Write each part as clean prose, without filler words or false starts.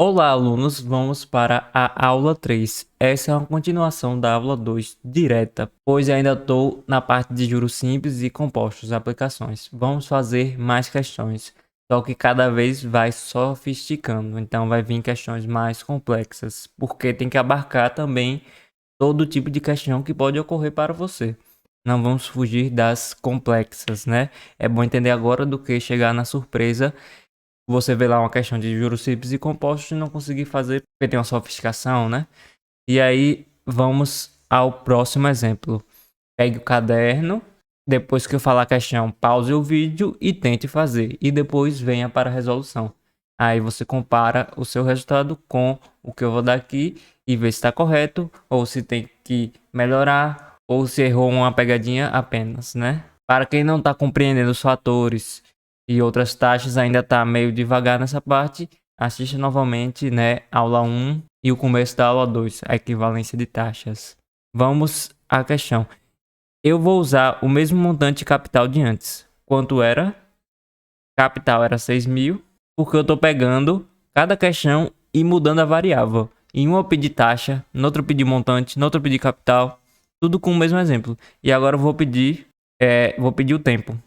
Olá, alunos, vamos para a aula 3. Essa é uma continuação da aula 2 direta, pois ainda estou na parte de juros simples e compostos, aplicações. Vamos fazer mais questões, só que cada vez vai sofisticando, então vai vir questões mais complexas, porque tem que abarcar também todo tipo de questão que pode ocorrer para você. Não vamos fugir das complexas, né? É bom entender agora do que chegar na surpresa você vê lá uma questão de juros simples e compostos e não conseguir fazer porque tem uma sofisticação, né? E aí vamos ao próximo exemplo. Pegue o caderno, depois que eu falar a questão, pause o vídeo e tente fazer. E depois venha para a resolução. Aí você compara o seu resultado com o que eu vou dar aqui e vê se está correto ou se tem que melhorar ou se errou uma pegadinha apenas, né? Para quem não está compreendendo os fatores e outras taxas, ainda está meio devagar nessa parte, assista novamente, né, aula 1 e o começo da aula 2, a equivalência de taxas. Vamos à questão. Eu vou usar o mesmo montante de capital de antes. Quanto era? Capital era 6.000, porque eu estou pegando cada questão e mudando a variável. Em uma eu pedi taxa, no outro eu pedi montante, no outro eu pedi capital, tudo com o mesmo exemplo. E agora eu vou pedir o tempo.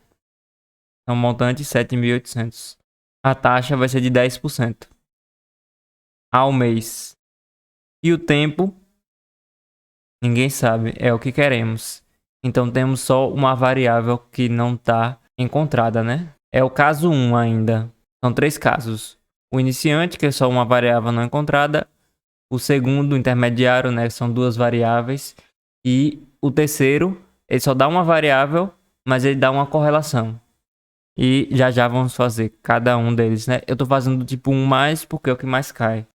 Então, montante 7.800. A taxa vai ser de 10% ao mês. E o tempo, ninguém sabe, é o que queremos. Então, temos só uma variável que não está encontrada, né? É o caso 1 ainda. São 3 casos. O iniciante, que é só uma variável não encontrada. O segundo, o intermediário, né? São 2 variáveis. E o terceiro, ele só dá uma variável, mas ele dá uma correlação. E já vamos fazer cada um deles, né? Eu tô fazendo do tipo 1 mais porque é o que mais cai.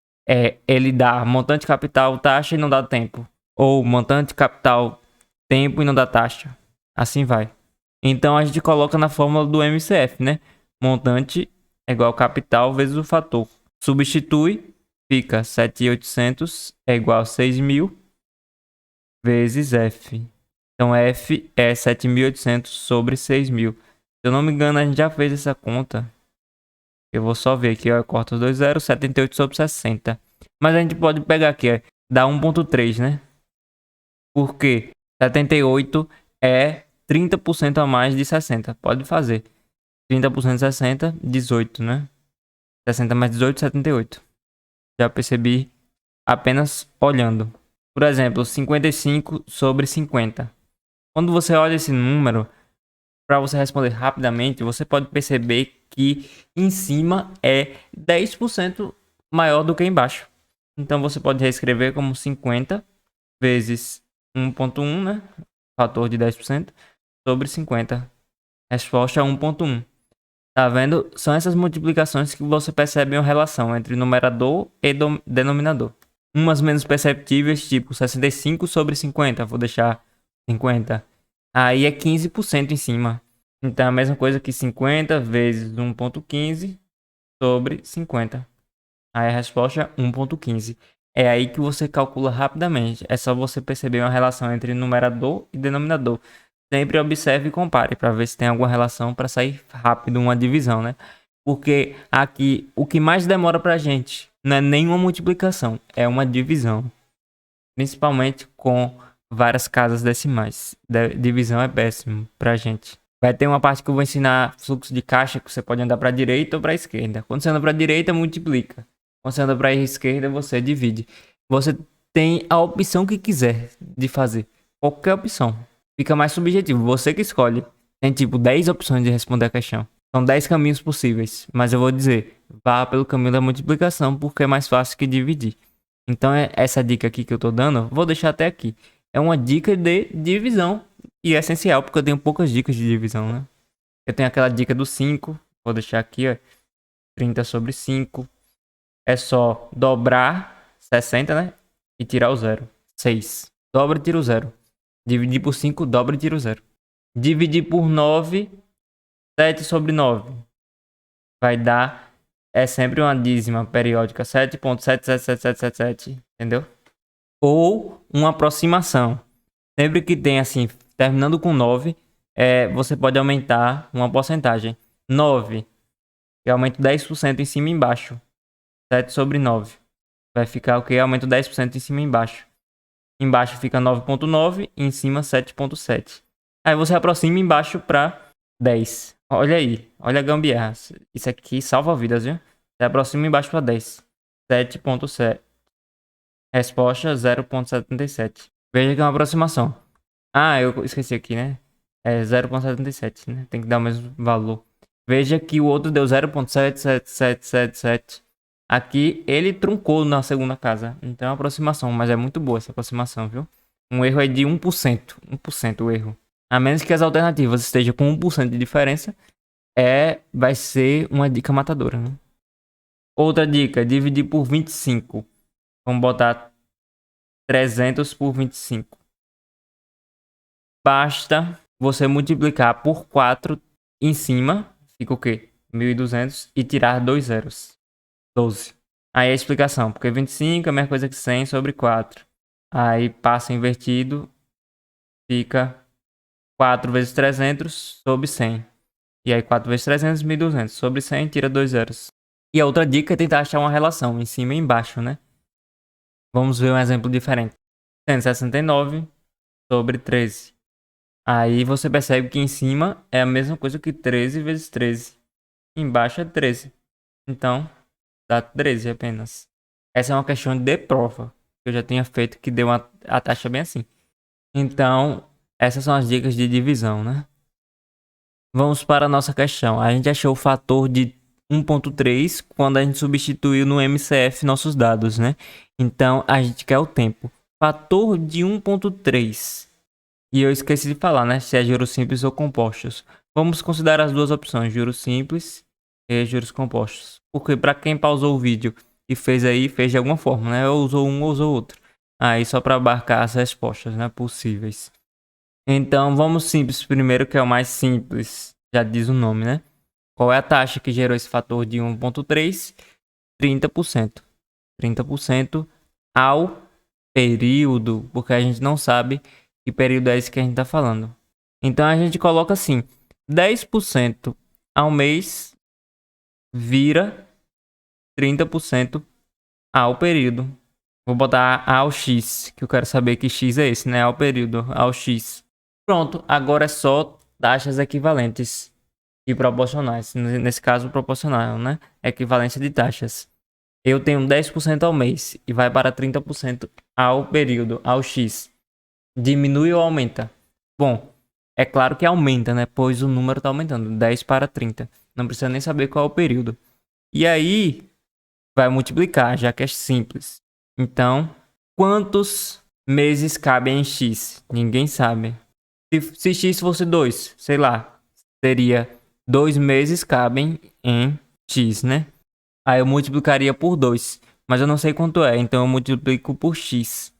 Ele dá montante capital, taxa e não dá tempo. Ou montante capital, tempo e não dá taxa. Assim vai. Então a gente coloca na fórmula do MCF, né? Montante é igual a capital vezes o fator. Substitui, fica 7.800 é igual a 6.000 vezes F. Então F é 7.800 sobre 6.000. Se eu não me engano, a gente já fez essa conta. Eu vou só ver aqui, ó. Corta os dois zeros, 78 sobre 60. Mas a gente pode pegar aqui, ó. Dá 1,3, né? Porque 78 é 30% a mais de 60. Pode fazer. 30% de 60, 18, né? 60 mais 18, 78. Já percebi apenas olhando. Por exemplo, 55 sobre 50. Quando você olha esse número, para você responder rapidamente, você pode perceber que em cima é 10% maior do que embaixo. Então você pode reescrever como 50 vezes 1,1, né? Fator de 10% sobre 50. Resposta 1,1. Tá vendo? São essas multiplicações que você percebe uma relação entre numerador e denominador. Umas menos perceptíveis, tipo 65 sobre 50. Vou deixar 50. Aí é 15% em cima. Então é a mesma coisa que 50 vezes 1,15 sobre 50. Aí a resposta é 1,15. É aí que você calcula rapidamente. É só você perceber uma relação entre numerador e denominador. Sempre observe e compare para ver se tem alguma relação para sair rápido uma divisão, né? Porque aqui o que mais demora para a gente não é nenhuma multiplicação, é uma divisão. Principalmente com várias casas decimais. Divisão é péssimo para a gente. Vai ter uma parte que eu vou ensinar fluxo de caixa que você pode andar para a direita ou para a esquerda. Quando você anda para a direita, multiplica. Quando você anda para a esquerda, você divide. Você tem a opção que quiser de fazer. Qualquer opção. Fica mais subjetivo. Você que escolhe. Tem tipo 10 opções de responder a questão. São 10 caminhos possíveis. Mas eu vou dizer, vá pelo caminho da multiplicação porque é mais fácil que dividir. Então essa dica aqui que eu tô dando, vou deixar até aqui. É uma dica de divisão. E é essencial, porque eu tenho poucas dicas de divisão, né? Eu tenho aquela dica do 5. Vou deixar aqui, ó. 30 sobre 5. É só dobrar 60, né? E tirar o zero. 6. Dobra e tira o zero. Dividir por 5, dobra e tira o zero. Dividir por 9. 7 sobre 9. Vai dar... É sempre uma dízima periódica. 7,77777. Entendeu? Ou uma aproximação. Sempre que tem assim, terminando com 9, você pode aumentar uma porcentagem. 9, eu aumento 10% em cima e embaixo. 7 sobre 9. Vai ficar o quê? Aumento 10% em cima e embaixo. Embaixo fica 9,9 e em cima 7,7. Aí você aproxima embaixo para 10. Olha aí, olha a gambiarra. Isso aqui salva vidas, viu? Você aproxima embaixo para 10. 7,7. Resposta 0,77. Veja que é uma aproximação. Ah, eu esqueci aqui, né? É 0,77, né? Tem que dar o mesmo valor. Veja que o outro deu 0,77777. Aqui ele truncou na segunda casa. Então é uma aproximação, mas é muito boa essa aproximação, viu? Um erro é de 1%. 1% o erro. A menos que as alternativas estejam com 1% de diferença, vai ser uma dica matadora, né? Outra dica, dividir por 25. Vamos botar 300 por 25. Basta você multiplicar por 4 em cima, fica o quê? 1.200 e tirar 2 zeros. 12. Aí a explicação, porque 25 é a mesma coisa que 100 sobre 4. Aí passa invertido, fica 4 vezes 300 sobre 100. E aí 4 vezes 300, 1.200. Sobre 100, tira 2 zeros. E a outra dica é tentar achar uma relação em cima e embaixo, né? Vamos ver um exemplo diferente. 169 sobre 13. Aí você percebe que em cima é a mesma coisa que 13 vezes 13. Embaixo é 13. Então, dá 13 apenas. Essa é uma questão de prova. Que eu já tinha feito que deu a taxa bem assim. Então, essas são as dicas de divisão, né? Vamos para a nossa questão. A gente achou o fator de 1,3 quando a gente substituiu no MCF nossos dados, né? Então, a gente quer o tempo. Fator de 1,3. E eu esqueci de falar, né? Se é juros simples ou compostos. Vamos considerar as duas opções, juros simples e juros compostos. Porque para quem pausou o vídeo e fez aí, fez de alguma forma, né? Ou usou um ou usou outro. Aí só para abarcar as respostas, né? Possíveis. Então vamos simples primeiro, que é o mais simples. Já diz o nome, né? Qual é a taxa que gerou esse fator de 1,3? 30%. 30% ao período, porque a gente não sabe que período é esse que a gente está falando. Então a gente coloca assim: 10% ao mês vira 30% ao período. Vou botar ao X, que eu quero saber que X é esse, né? Ao período, ao X. Pronto, agora é só taxas equivalentes e proporcionais. Nesse caso, proporcional, né? Equivalência de taxas. Eu tenho 10% ao mês e vai para 30% ao período, ao X. Diminui ou aumenta? Bom, é claro que aumenta, né? Pois o número está aumentando, 10 para 30. Não precisa nem saber qual é o período. E aí, vai multiplicar, já que é simples. Então, quantos meses cabem em X? Ninguém sabe. Se X fosse 2, sei lá, seria 2 meses cabem em X, né? Aí eu multiplicaria por 2, mas eu não sei quanto é, então eu multiplico por X.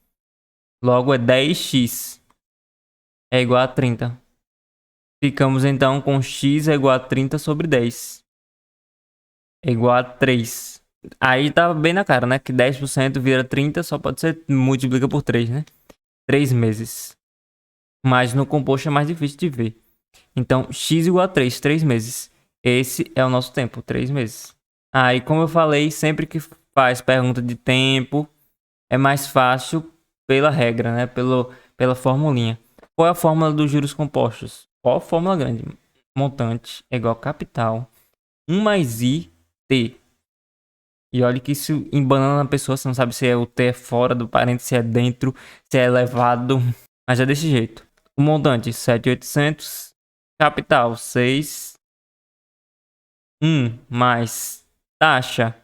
Logo é 10x é igual a 30. Ficamos então com x é igual a 30 sobre 10. É igual a 3. Aí tá bem na cara, né? Que 10% vira 30, só pode ser multiplica por 3, né? 3 meses. Mas no composto é mais difícil de ver. Então, x igual a 3, 3 meses. Esse é o nosso tempo, 3 meses. Aí, como eu falei, sempre que faz pergunta de tempo, é mais fácil pela regra, né? Pela formulinha. Qual é a fórmula dos juros compostos? Qual a fórmula grande? Montante é igual a capital 1 mais i t. E olha que isso embanana na pessoa, você não sabe se é o t é fora do parênteses, se é dentro, se é elevado, mas é desse jeito. O montante 7.800, capital 6, 1 mais taxa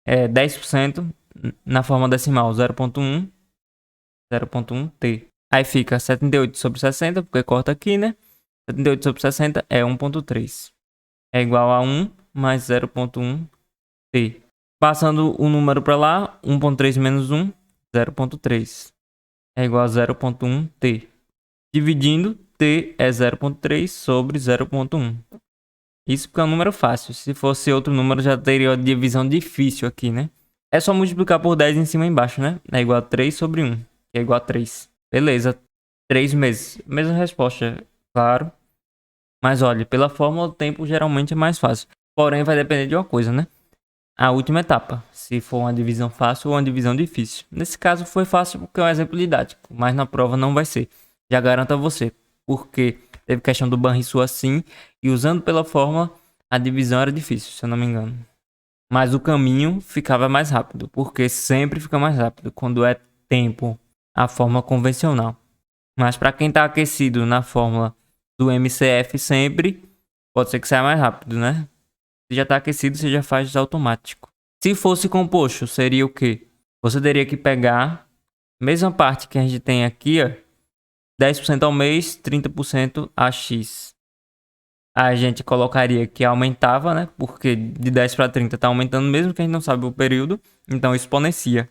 é 10%, na forma decimal 0,1, 0,1t. Aí fica 78 sobre 60, porque corta aqui, né? 78 sobre 60 é 1,3. É igual a 1 mais 0,1t. Passando o número para lá, 1,3 menos 1, 0,3. É igual a 0,1t. Dividindo, t é 0,3 sobre 0,1. Isso porque é um número fácil. Se fosse outro número, já teria uma divisão difícil aqui, né? É só multiplicar por 10 em cima e embaixo, né? É igual a 3 sobre 1, que é igual a 3. Beleza. 3 meses. Mesma resposta, claro. Mas olha, pela fórmula, o tempo geralmente é mais fácil. Porém, vai depender de uma coisa, né? a última etapa, se for uma divisão fácil ou uma divisão difícil. Nesse caso foi fácil porque é um exemplo didático, mas na prova não vai ser. Já garanto a você, porque teve questão do Banrisul assim, e usando pela fórmula, a divisão era difícil, se eu não me engano. Mas o caminho ficava mais rápido, porque sempre fica mais rápido quando é tempo, a fórmula convencional. Mas para quem está aquecido na fórmula do MCF sempre, pode ser que saia mais rápido, né? Se já está aquecido, você já faz automático. Se fosse composto, seria o quê? Você teria que pegar a mesma parte que a gente tem aqui, ó, 10% ao mês, 30% a X. A gente colocaria que aumentava, né? Porque de 10 para 30 está aumentando, mesmo que a gente não sabe o período. Então exponencia.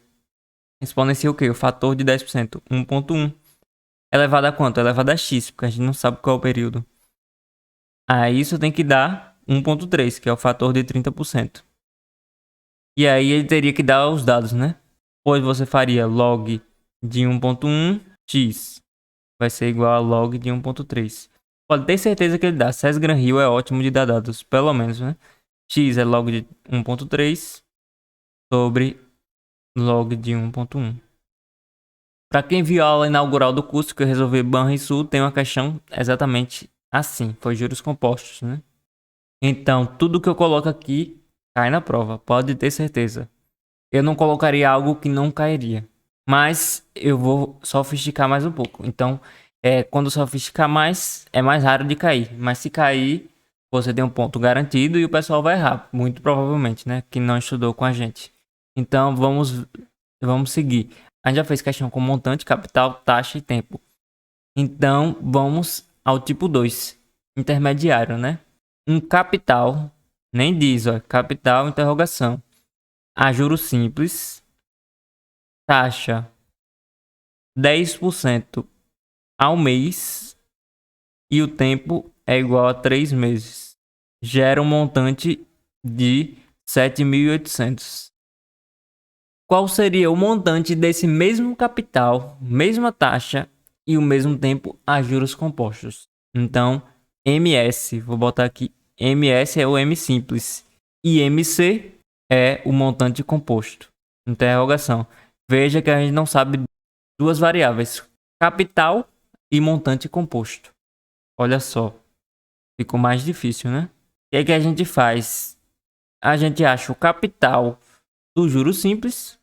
Exponencia o quê? O fator de 10%, 1,1. Elevado a quanto? Elevado a X, porque a gente não sabe qual é o período. Aí isso tem que dar 1,3, que é o fator de 30%. E aí ele teria que dar os dados, né? Pois você faria log de 1,1, x vai ser igual a log de 1,3. Pode ter certeza que ele dá. Sesgran-Hill é ótimo de dar dados, pelo menos, né? X é log de 1,3 sobre log de 1,1. Para quem viu a aula inaugural do curso que eu resolvi Banrisul, tem uma questão exatamente assim. Foi juros compostos, né? Então, tudo que eu coloco aqui cai na prova, pode ter certeza. Eu não colocaria algo que não cairia. Mas eu vou sofisticar mais um pouco. Então, quando sofisticar mais, é mais raro de cair. Mas se cair, você tem um ponto garantido e o pessoal vai errar. Muito provavelmente, né? Que não estudou com a gente. Então, vamos seguir. A gente já fez questão com montante, capital, taxa e tempo. Então, vamos ao tipo 2. Intermediário, né? Um capital, nem diz, ó. Capital, interrogação. A juros simples. Taxa 10% ao mês e o tempo é igual a 3 meses. Gera um montante de 7.800. Qual seria o montante desse mesmo capital, mesma taxa e o mesmo tempo a juros compostos? Então, MS, vou botar aqui, MS é o M simples e MC é o montante composto. Interrogação. Veja que a gente não sabe duas variáveis, capital e montante composto. Olha só, ficou mais difícil, né? O que é que a gente faz? A gente acha o capital do juro simples,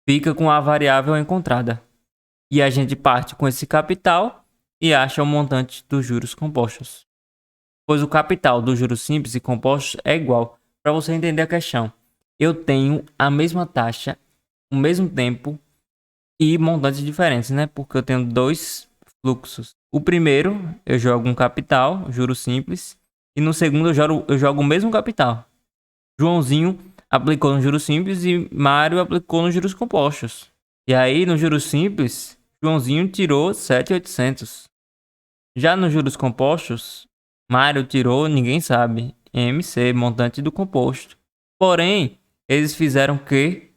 fica com a variável encontrada. E a gente parte com esse capital e acha o montante dos juros compostos. Pois o capital dos juros simples e compostos é igual. Para você entender a questão, eu tenho a mesma taxa, o mesmo tempo e montantes diferentes, né? Porque eu tenho dois fluxos. O primeiro, eu jogo um capital, juros simples. E no segundo, eu jogo o mesmo capital. Joãozinho aplicou no juros simples e Mário aplicou nos juros compostos. E aí, no juros simples, Joãozinho tirou 7.800. Já nos juros compostos, Mário tirou, ninguém sabe, MC, montante do composto. Porém, eles fizeram que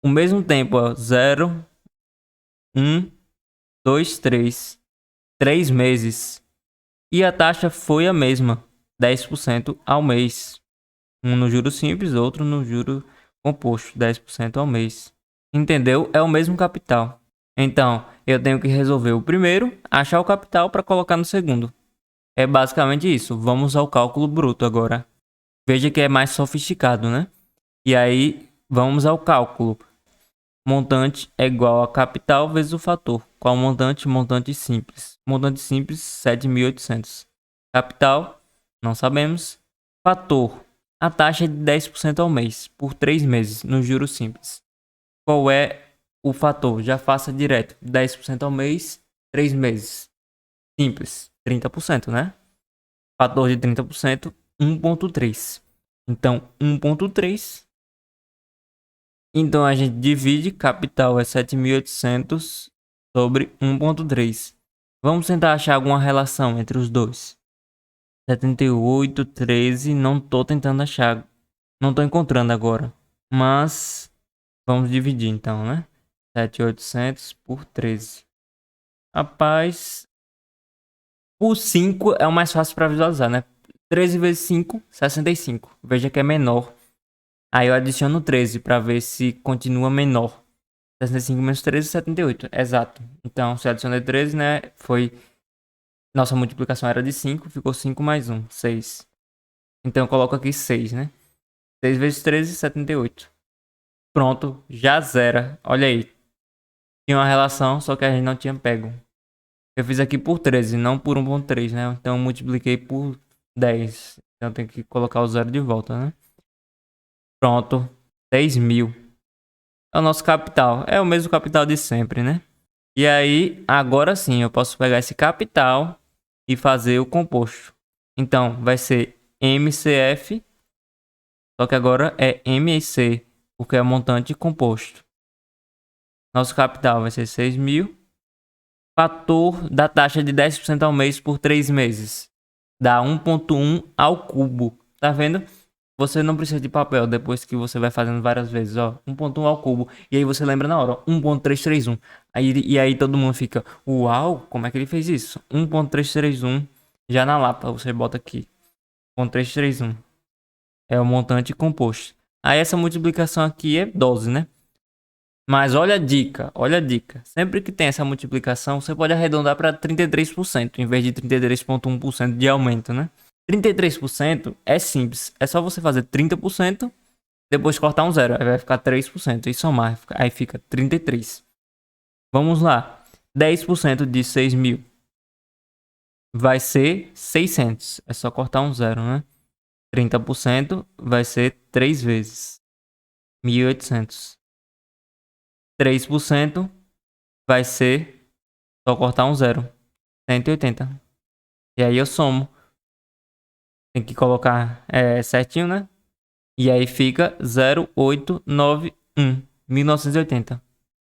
o mesmo tempo, ó, 0, 1, 2, 3. 3 meses. E a taxa foi a mesma, 10% ao mês. Um no juro simples, outro no juro composto, 10% ao mês. Entendeu? É o mesmo capital. Então, eu tenho que resolver o primeiro, achar o capital para colocar no segundo. É basicamente isso. Vamos ao cálculo bruto agora. Veja que é mais sofisticado, né? E aí, vamos ao cálculo. Montante é igual a capital vezes o fator. Qual montante? Montante simples. Montante simples, 7.800. Capital, não sabemos. Fator, a taxa é de 10% ao mês, por 3 meses, no juros simples. Qual é o fator? Já faça direto. 10% ao mês, 3 meses. Simples, 30%, né? Fator de 30%, 1,3. Então, 1,3. Então a gente divide, capital é 7.800 sobre 1,3. Vamos tentar achar alguma relação entre os dois. 78, 13, não tô tentando achar. Não tô encontrando agora. Mas vamos dividir então, né? 7.800 por 13. Rapaz, o 5 é o mais fácil para visualizar, né? 13 vezes 5, 65. Veja que é menor Aí eu adiciono 13 para ver se continua menor. 65 menos 13, 78. Exato. Então, se eu adicionei 13, né? Nossa multiplicação era de 5, ficou 5 mais 1, 6. Então eu coloco aqui 6, né? 6 vezes 13, 78. Pronto, já zera. Olha aí. Tinha uma relação, só que a gente não tinha pego. Eu fiz aqui por 13, não por 1.3, né? Então eu multipliquei por 10. Então tem que colocar o zero de volta, né? Pronto, 10.000. É o nosso capital. É o mesmo capital de sempre, né? E aí, agora sim, eu posso pegar esse capital e fazer o composto. Então, vai ser MCF, só que agora é MEC, porque é montante composto. Nosso capital vai ser 6.000. Fator da taxa de 10% ao mês por 3 meses. Dá 1.1 ao cubo. Tá vendo? Você não precisa de papel depois que você vai fazendo várias vezes, ó. 1.1 ao cubo. E aí você lembra na hora, ó. 1.331. E aí todo mundo fica, uau, como é que ele fez isso? 1.331. Já na lapa você bota aqui. 1.331. É o montante composto. Aí essa multiplicação aqui é 12, né? Mas olha a dica, olha a dica. Sempre que tem essa multiplicação, você pode arredondar para 33%, em vez de 33,1% de aumento, né? 33% é simples. É só você fazer 30%, depois cortar um zero. Aí vai ficar 3% e somar. Aí fica 33. Vamos lá. 10% de 6.000 vai ser 600. É só cortar um zero, né? 30% vai ser 3 vezes 1.800. 3% vai ser só cortar um zero. 180. E aí eu somo. Tem que colocar certinho, né? E aí fica 0,891. 1980.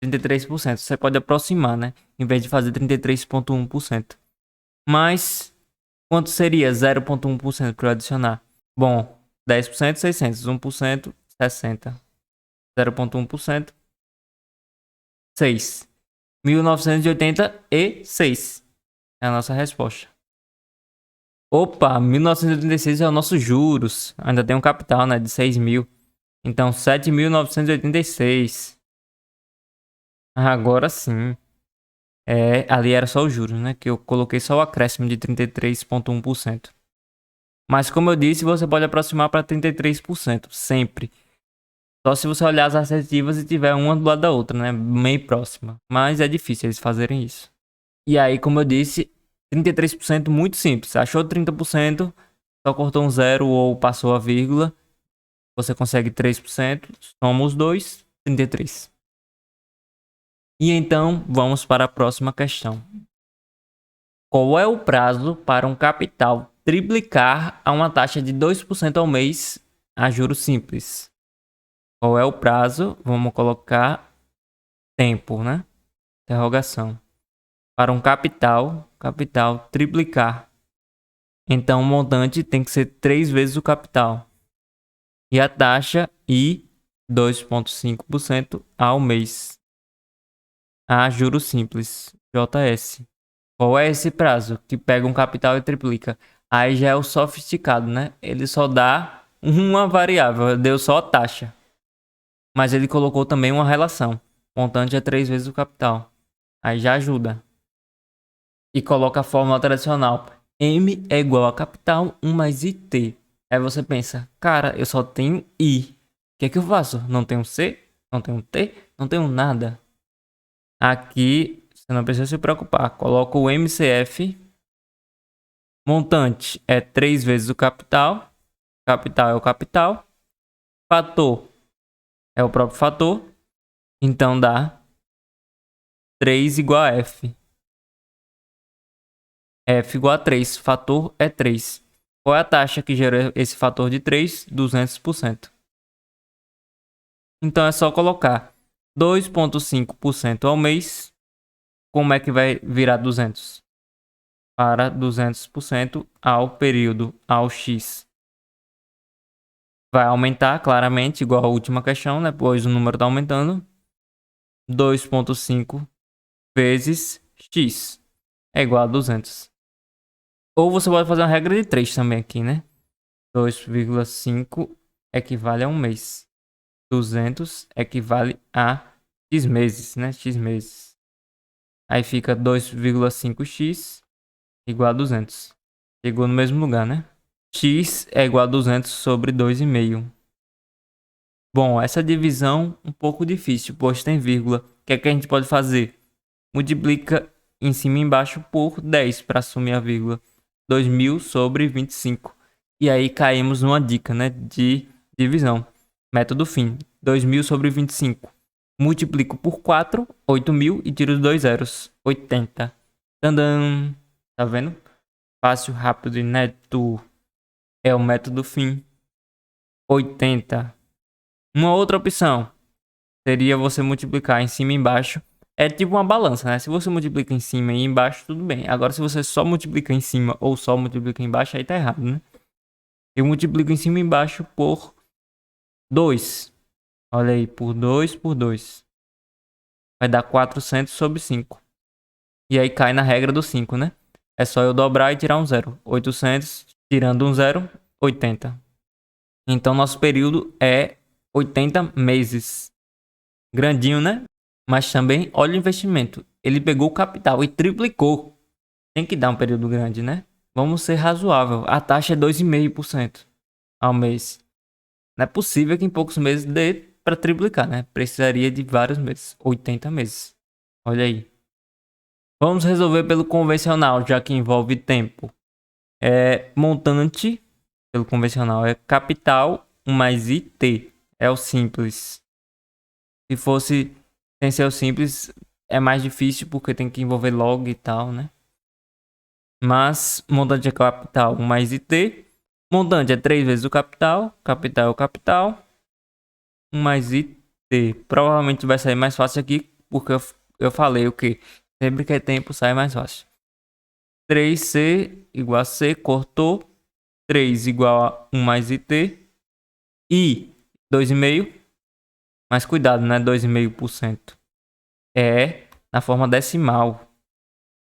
33%. Você pode aproximar, né? Em vez de fazer 33,1%. Mas quanto seria 0,1% para eu adicionar? Bom, 10%, 600. 1%, 60. 0,1%, 6. 1986 é a nossa resposta. Opa, 1986 é o nosso juros. Ainda tem um capital, né? De 6.000. Então, 7.986. Agora sim. Ali era só os juros, né? Que eu coloquei só o acréscimo de 33,1%. Mas como eu disse, você pode aproximar para 33%. Sempre. Só se você olhar as assertivas e tiver uma do lado da outra, né? Meio próxima. Mas é difícil eles fazerem isso. E aí, como eu disse, 33% muito simples. Achou 30%, só cortou um zero ou passou a vírgula. Você consegue 3%, soma os dois, 33. E então, vamos para a próxima questão. Qual é o prazo para um capital triplicar a uma taxa de 2% ao mês a juros simples? Qual é o prazo? Vamos colocar tempo, né? Interrogação. Para um capital triplicar. Então, o montante tem que ser 3 vezes o capital. E a taxa I, 2,5% ao mês. A juros simples, JS. Qual é esse prazo que pega um capital e triplica? Aí já é o sofisticado, né? Ele só dá uma variável, deu só a taxa. Mas ele colocou também uma relação. O montante é 3 vezes o capital. Aí já ajuda. E coloca a fórmula tradicional. M é igual a capital 1 mais IT. Aí você pensa, cara, eu só tenho I. O que é que eu faço? Não tenho C? Não tenho T? Não tenho nada. Aqui você não precisa se preocupar. Coloca o MCF. Montante é 3 vezes o capital. Capital é o capital. Fator é o próprio fator. Então dá 3 igual a F. F igual a 3. Fator é 3. Qual é a taxa que gera esse fator de 3? 200%. Então é só colocar 2,5% ao mês. Como é que vai virar 200? Para 200% ao período, ao X. Vai aumentar claramente, igual a última questão, né? Pois o número está aumentando. 2,5 vezes X é igual a 200. Ou você pode fazer uma regra de 3 também aqui, né? 2,5 equivale a um mês. 200 equivale a x meses, né? X meses. Aí fica 2,5x igual a 200. Chegou no mesmo lugar, né? X é igual a 200 sobre 2,5. Bom, essa divisão um pouco difícil, pois tem vírgula. O que é que a gente pode fazer? Multiplica em cima e embaixo por 10 para assumir a vírgula. 2.000 sobre 25. E aí caímos numa dica, né, de divisão. Método fim. 2.000 sobre 25. Multiplico por 4, 8.000 e tiro os dois zeros. 80. Tandam. Tá vendo? Fácil, rápido e neto. É o método fim. 80. Uma outra opção seria você multiplicar em cima e embaixo. É tipo uma balança, né? Se você multiplica em cima e embaixo, tudo bem. Agora, se você só multiplica em cima ou só multiplica embaixo, aí tá errado, né? Eu multiplico em cima e embaixo por 2. Olha aí, por 2 por 2. Vai dar 400 sobre 5. E aí cai na regra do 5, né? É só eu dobrar e tirar um zero. 800, tirando um zero, 80. Então, nosso período é 80 meses. Grandinho, né? Mas também, olha o investimento. Ele pegou o capital e triplicou. Tem que dar um período grande, né? Vamos ser razoável. A taxa é 2,5% ao mês. Não é possível que em poucos meses dê para triplicar, né? Precisaria de vários meses. 80 meses. Olha aí. Vamos resolver pelo convencional, já que envolve tempo. Montante, pelo convencional, é capital mais IT. É o simples. Se fosse sem ser o simples, é mais difícil porque tem que envolver log e tal, né? Mas montante é capital mais IT. Montante é 3 vezes o capital. Capital é o capital. 1 mais IT. Provavelmente vai sair mais fácil aqui porque eu falei o que? Sempre que é tempo sai mais fácil. 3C igual a C. Cortou. 3 igual a 1 mais IT. E 2,5. Mas cuidado, não é 2,5%. É na forma decimal.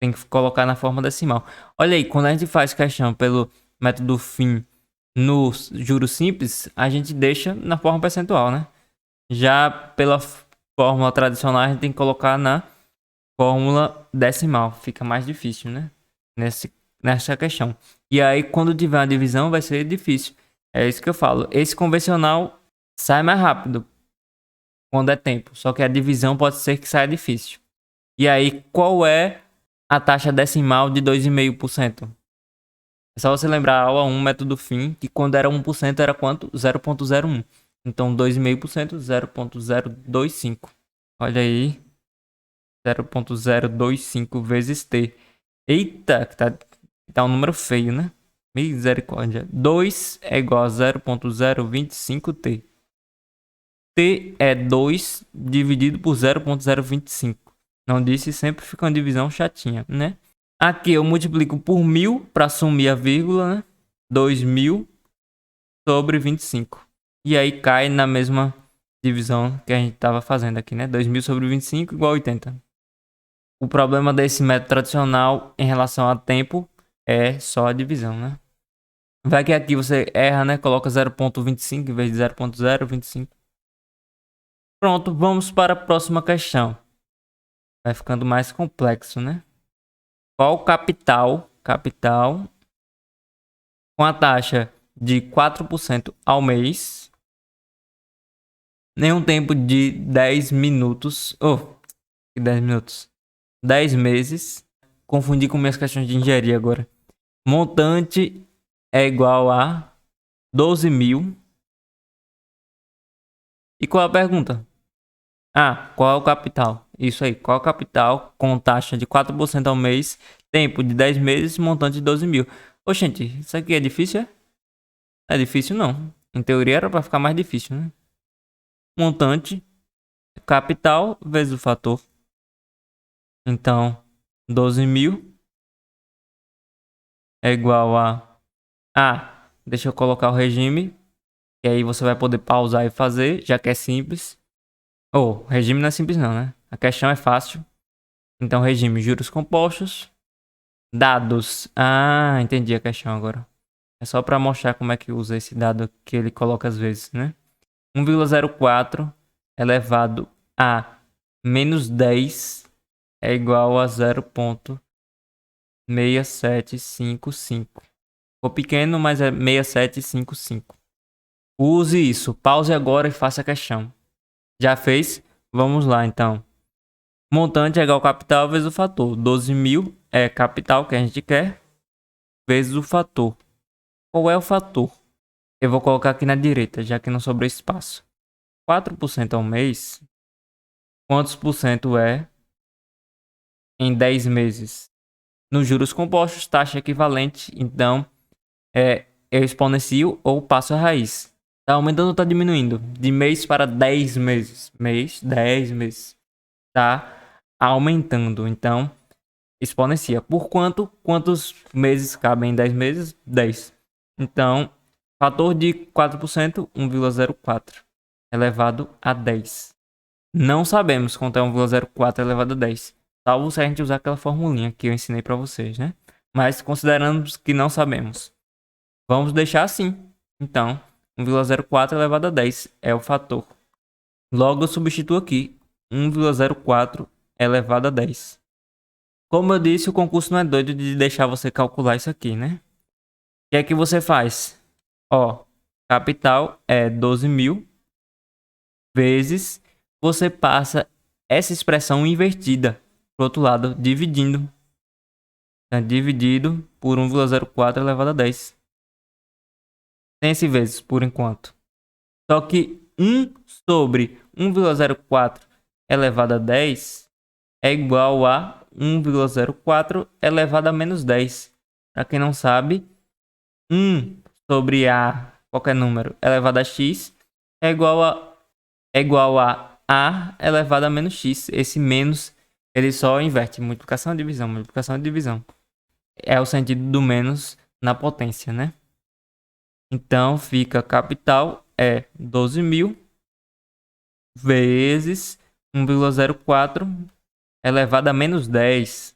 Tem que colocar na forma decimal. Olha aí, quando a gente faz questão pelo método fim no juros simples, a gente deixa na forma percentual, né? Já pela fórmula tradicional, a gente tem que colocar na fórmula decimal. Fica mais difícil, né? Nessa questão. E aí, quando tiver uma divisão, vai ser difícil. É isso que eu falo. Esse convencional sai mais rápido quando é tempo. Só que a divisão pode ser que saia difícil. E aí, qual é a taxa decimal de 2,5%? É só você lembrar a aula 1, método fim, que quando era 1% era quanto? 0,01. Então, 2,5%, 0,025. Olha aí. 0,025 vezes T. Eita, que tá um número feio, né? Misericórdia. 2 é igual a 0,025T. T é 2 dividido por 0,025. Não disse, sempre fica uma divisão chatinha, né? Aqui eu multiplico por 1.000 para assumir a vírgula, né? 2.000 sobre 25. E aí cai na mesma divisão que a gente estava fazendo aqui, né? 2.000 sobre 25 igual a 80. O problema desse método tradicional em relação a tempo é só a divisão, né? Vai que aqui você erra, né? Coloca 0,25 em vez de 0,025. Pronto, vamos para a próxima questão. Vai ficando mais complexo, né? Qual capital com a taxa de 4% ao mês, nenhum tempo de 10 minutos, 10 minutos, 10 meses, confundi com minhas questões de engenharia agora. Montante é igual a 12.000. E qual é a pergunta? Qual é o capital? Isso aí, qual é o capital com taxa de 4% ao mês, tempo de 10 meses, montante de 12.000? Gente, isso aqui é difícil, é? É difícil não. Em teoria era para ficar mais difícil, né? Montante, capital vezes o fator. Então, 12.000 é igual a... deixa eu colocar o regime. E aí você vai poder pausar e fazer, já que é simples. Regime não é simples não, né? A questão é fácil. Então, regime juros compostos. Dados. Entendi a questão agora. É só para mostrar como é que usa esse dado que ele coloca às vezes, né? 1,04 elevado a menos 10 é igual a 0,6755. Ficou pequeno, mas é 6755. Use isso. Pause agora e faça a questão. Já fez? Vamos lá, então. Montante é igual ao capital vezes o fator. 12.000 é capital que a gente quer, vezes o fator. Qual é o fator? Eu vou colocar aqui na direita, já que não sobrou espaço. 4% ao mês. Quantos por cento é em 10 meses? Nos juros compostos, taxa equivalente. Então, eu exponencio ou passo a raiz. Tá aumentando ou tá diminuindo? De mês para 10 meses. Mês, 10 meses. Tá aumentando. Então, exponencia. Por quanto? Quantos meses cabem em 10 meses? 10. Então, fator de 4%, 1,04 elevado a 10. Não sabemos quanto é 1,04 elevado a 10. Salvo se a gente usar aquela formulinha que eu ensinei para vocês, né? Mas consideramos que não sabemos. Vamos deixar assim. Então, 1,04 elevado a 10 é o fator. Logo, eu substituo aqui 1,04 elevado a 10. Como eu disse, o concurso não é doido de deixar você calcular isso aqui, né? O que é que você faz? Ó, capital é 12.000 vezes, você passa essa expressão invertida pro outro lado, dividindo. É dividido por 1,04 elevado a 10. Tem esse vezes, por enquanto. Só que 1 sobre 1,04 elevado a 10 é igual a 1,04 elevado a menos 10. Para quem não sabe, 1 sobre a qualquer número elevado a x é igual a elevado a menos x. Esse menos, ele só inverte. Multiplicação e divisão, multiplicação e divisão. É o sentido do menos na potência, né? Então, fica capital é 12.000 vezes 1,04 elevado a menos 10.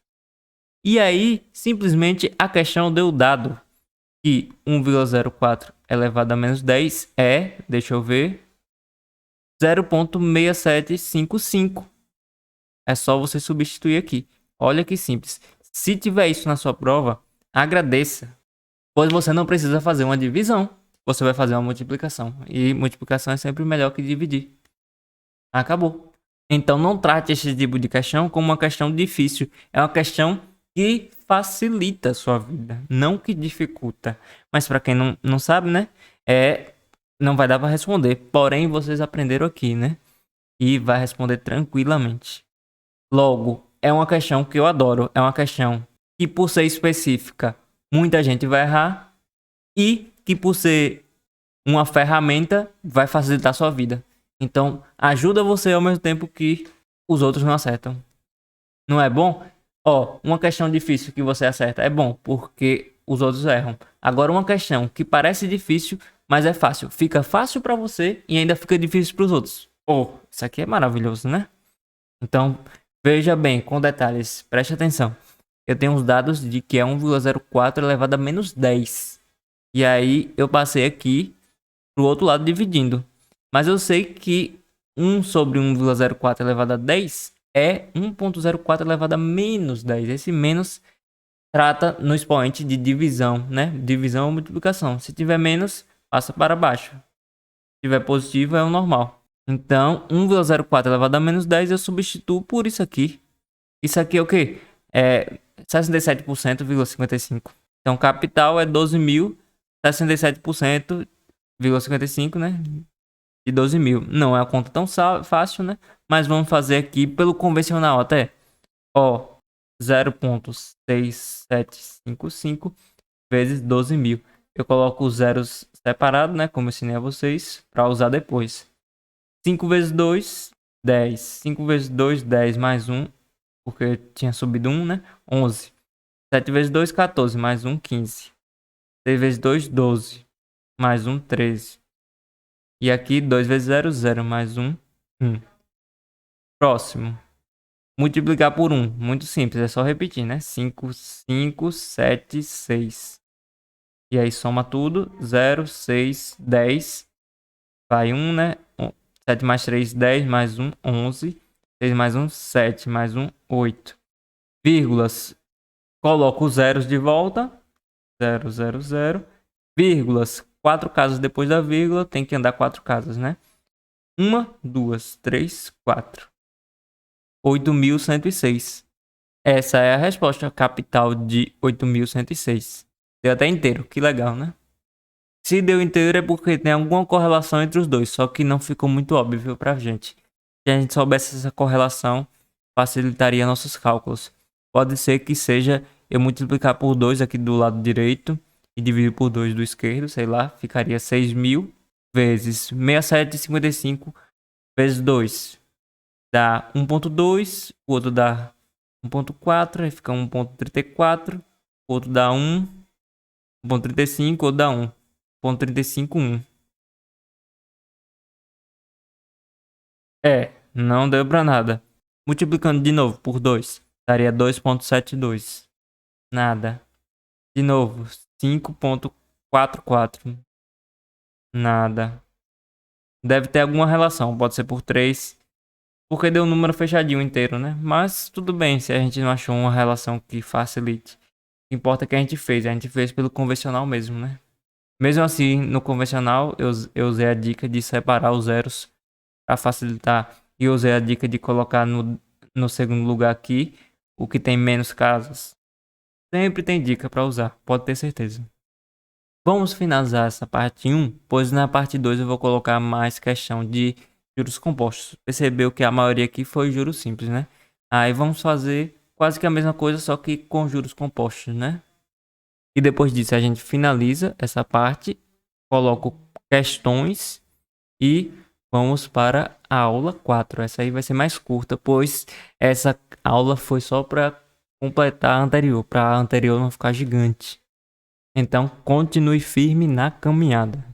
E aí, simplesmente, a questão deu dado que 1,04 elevado a menos 10 é, deixa eu ver, 0,6755. É só você substituir aqui. Olha que simples. Se tiver isso na sua prova, agradeça, pois você não precisa fazer uma divisão. Você vai fazer uma multiplicação. E multiplicação é sempre melhor que dividir. Acabou. Então não trate esse tipo de questão como uma questão difícil. É uma questão que facilita a sua vida, não que dificulta. Mas para quem não sabe, né? Não vai dar para responder. Porém, vocês aprenderam aqui, né? E vai responder tranquilamente. Logo, é uma questão que eu adoro. É uma questão que, por ser específica, muita gente vai errar. E que, por ser uma ferramenta, vai facilitar a sua vida. Então, ajuda você ao mesmo tempo que os outros não acertam. Não é bom? Ó, uma questão difícil que você acerta é bom, porque os outros erram. Agora, uma questão que parece difícil, mas é fácil. Fica fácil para você e ainda fica difícil para os outros. Oh, isso aqui é maravilhoso, né? Então, veja bem, com detalhes, preste atenção. Eu tenho os dados de que é 1,04 elevado a menos 10. E aí, eu passei aqui pro outro lado dividindo. Mas eu sei que 1 sobre 1,04 elevado a 10 é 1,04 elevado a menos 10. Esse menos trata no expoente de divisão, né? Divisão ou multiplicação. Se tiver menos, passa para baixo. Se tiver positivo, é o normal. Então, 1,04 elevado a menos 10 eu substituo por isso aqui. Isso aqui é o quê? É 67,55. Então, capital é 12.000, 67,55, né? De 12.000. Não é uma conta tão fácil, né? Mas vamos fazer aqui pelo convencional até. Ó, 0,6755 vezes 12.000. Eu coloco os zeros separados, né? Como eu ensinei a vocês, para usar depois. 5 vezes 2, 10. 5 vezes 2, 10 mais 1. Porque tinha subido 1, né? 11. 7 vezes 2, 14. Mais 1, 15. 6 vezes 2, 12. Mais 1, 13. E aqui 2 vezes 0, 0. Mais 1, 1. Próximo. Multiplicar por 1. Muito simples, é só repetir, né? 5, 5, 7, 6. E aí soma tudo. 0, 6, 10. Vai 1, né? 7 mais 3, 10, mais 1, 11. 6 mais 1, 7, mais 1, 8. Vírgulas, coloco os zeros de volta. 0, 0, 0. Vírgulas, 4 casas depois da vírgula, tem que andar 4 casas, né? 1, 2, 3, 4. 8.106. Essa é a resposta capital de 8.106. Deu até inteiro, que legal, né? Se deu inteiro é porque tem alguma correlação entre os dois, só que não ficou muito óbvio pra gente. Se a gente soubesse essa correlação, facilitaria nossos cálculos. Pode ser que seja eu multiplicar por 2 aqui do lado direito e dividir por 2 do esquerdo, sei lá, ficaria 6.000 vezes 6755 vezes 2. Dá 1.2, o outro dá 1.4, aí fica 1.34, o outro dá 1, 1.35, o outro dá 1. 1.351. Não deu pra nada. Multiplicando de novo por 2, daria 2.72. Nada. De novo, 5.44. Nada. Deve ter alguma relação, pode ser por 3, porque deu um número fechadinho inteiro, né? Mas tudo bem se a gente não achou uma relação que facilite. O que importa é que a gente fez pelo convencional mesmo, né? Mesmo assim, no convencional, eu usei a dica de separar os zeros para facilitar. E usei a dica de colocar no segundo lugar aqui o que tem menos casas. Sempre tem dica para usar, pode ter certeza. Vamos finalizar essa parte 1, pois na parte 2 eu vou colocar mais questão de juros compostos. Percebeu que a maioria aqui foi juros simples, né? Aí vamos fazer quase que a mesma coisa, só que com juros compostos, né? E depois disso a gente finaliza essa parte, coloco questões e vamos para a aula 4. Essa aí vai ser mais curta, pois essa aula foi só para completar a anterior, para a anterior não ficar gigante. Então continue firme na caminhada.